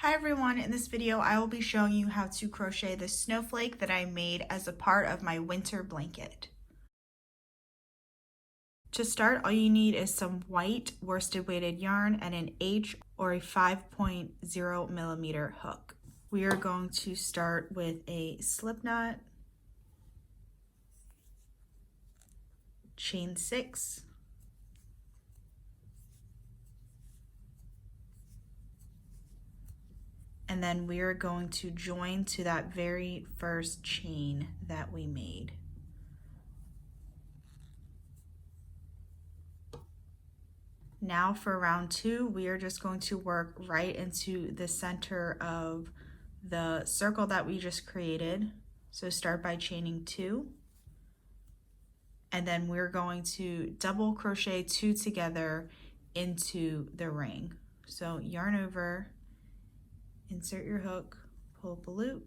Hi everyone, in this video I will be showing you how to crochet the snowflake that I made as a part of my winter blanket. To start, all you need is some white worsted weighted yarn and an H or a 5.0 millimeter hook. We are going to start with a slip knot, chain 6, and then we are going to join to that very first chain that we made. Now for round 2, we are just going to work right into the center of the circle that we just created. So start by chaining 2, and then we're going to double crochet 2 together into the ring. So yarn over, insert your hook, pull up a loop,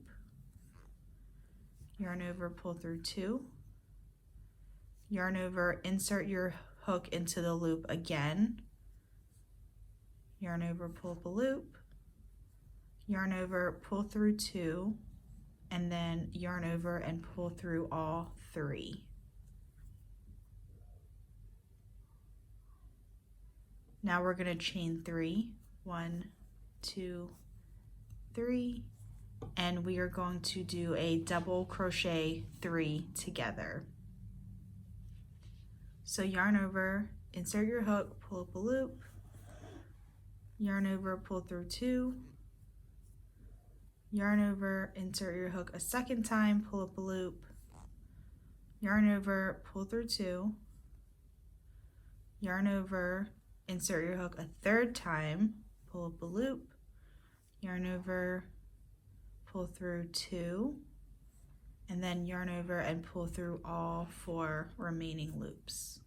yarn over, pull through 2, yarn over, insert your hook into the loop again, yarn over, pull up a loop, yarn over, pull through 2, and then yarn over and pull through all 3. Now we're going to chain 3, 1, 2, 3, and we are going to do a double crochet 3 together. So yarn over, insert your hook, pull up a loop, yarn over, pull through 2, yarn over, insert your hook a second time, pull up a loop, yarn over, pull through 2, yarn over, insert your hook a third time, pull up a loop, yarn over, pull through 2, and then yarn over and pull through all 4 remaining loops.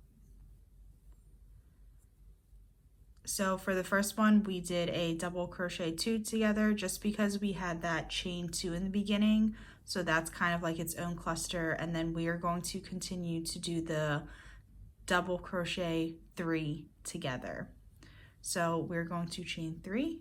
So for the first one, we did a double crochet 2 together just because we had that chain 2 in the beginning. So that's kind of like its own cluster. And then we are going to continue to do the double crochet 3 together. So we're going to chain 3,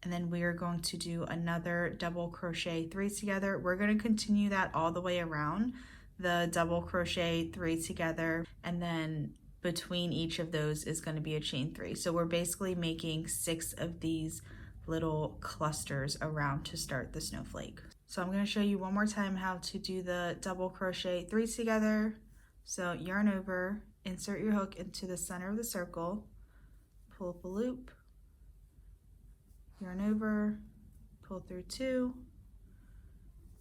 and then we are going to do another double crochet 3 together. We're going to continue that all the way around, the double crochet 3 together, and then between each of those is going to be a chain 3. So we're basically making 6 of these little clusters around to start the snowflake. So I'm going to show you one more time how to do the double crochet 3 together. So yarn over, insert your hook into the center of the circle, pull up a loop, yarn over, pull through 2,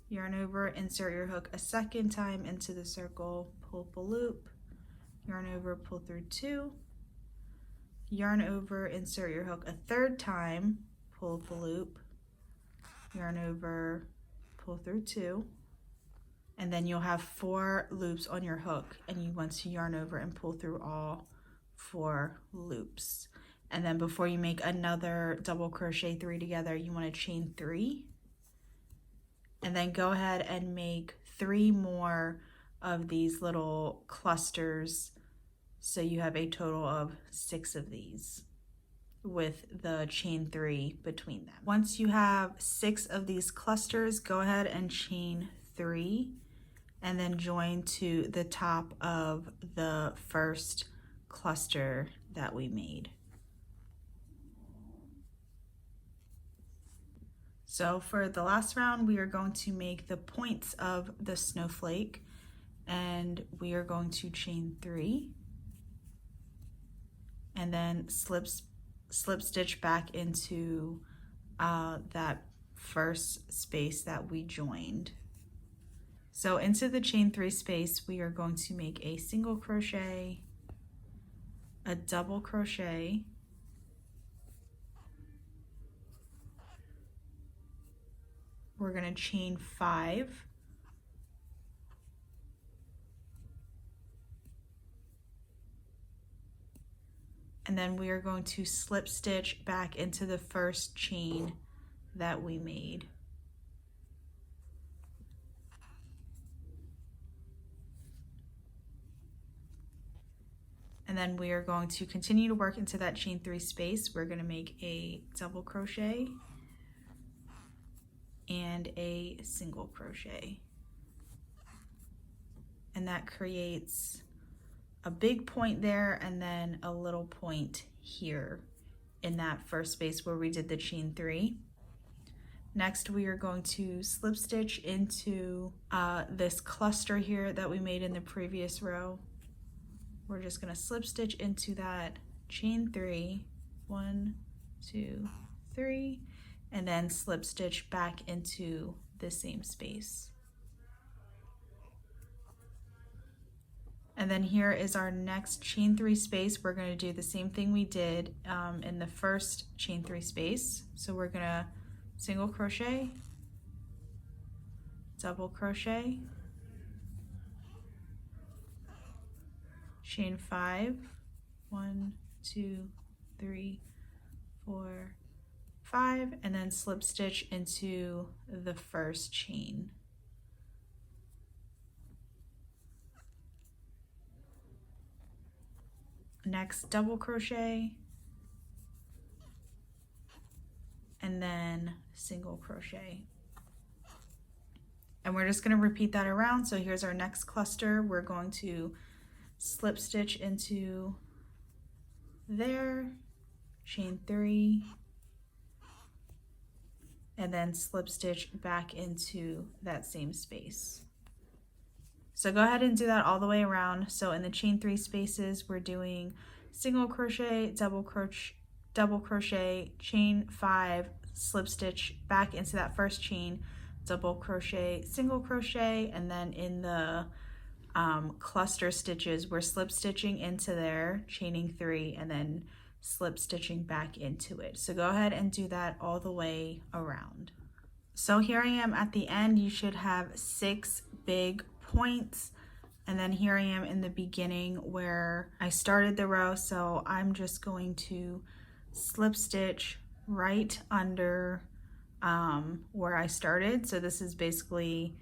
yarn over, insert your hook a second time into the circle, pull up a loop, yarn over, pull through 2, yarn over, insert your hook a third time, pull up a loop, yarn over, pull through 2, and then you'll have 4 loops on your hook, and you want to yarn over and pull through all 4 loops. And then before you make another double crochet 3 together, you want to chain 3, and then go ahead and make 3 more of these little clusters, so you have a total of 6 of these with the chain 3 between them. Once you have 6 of these clusters, go ahead and chain 3 and then join to the top of the first cluster that we made. So for the last round, we are going to make the points of the snowflake, and we are going to chain 3 and then slip stitch back into that first space that we joined. So into the chain 3 space, we are going to make a single crochet, a double crochet, we're going to chain 5, and then we are going to slip stitch back into the first chain that we made. And then we are going to continue to work into that chain 3 space. We're going to make a double crochet and a single crochet. And that creates a big point there and then a little point here in that first space where we did the chain 3. Next, we are going to slip stitch into this cluster here that we made in the previous row. We're just going to slip stitch into that chain 3, 1, 2, 3, and then slip stitch back into the same space. And then here is our next chain 3 space. We're going to do the same thing we did in the first chain 3 space. So we're going to single crochet, double crochet, chain 5, 1, 2, 3, 4, 5, and then slip stitch into the first chain. Next, double crochet, and then single crochet. And we're just going to repeat that around. So here's our next cluster. We're going to slip stitch into there, chain 3, and then slip stitch back into that same space. So go ahead and do that all the way around. So in the chain 3 spaces, we're doing single crochet, double crochet, chain 5, slip stitch back into that first chain, double crochet, single crochet, and then in the cluster stitches, we're slip stitching into there, chaining 3, and then slip stitching back into it. So go ahead and do that all the way around. So here I am at the end. You should have 6 big points, and then here I am in the beginning where I started the row. So I'm just going to slip stitch right under where I started. So this is basically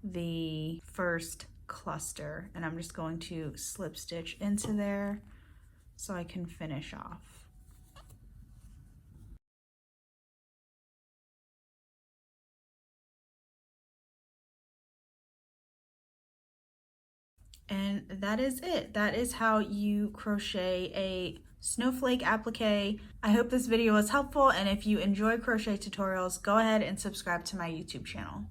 the first cluster, and I'm just going to slip stitch into there so I can finish off. And that is it. That is how you crochet a snowflake applique. I hope this video was helpful, and if you enjoy crochet tutorials, go ahead and subscribe to my YouTube channel.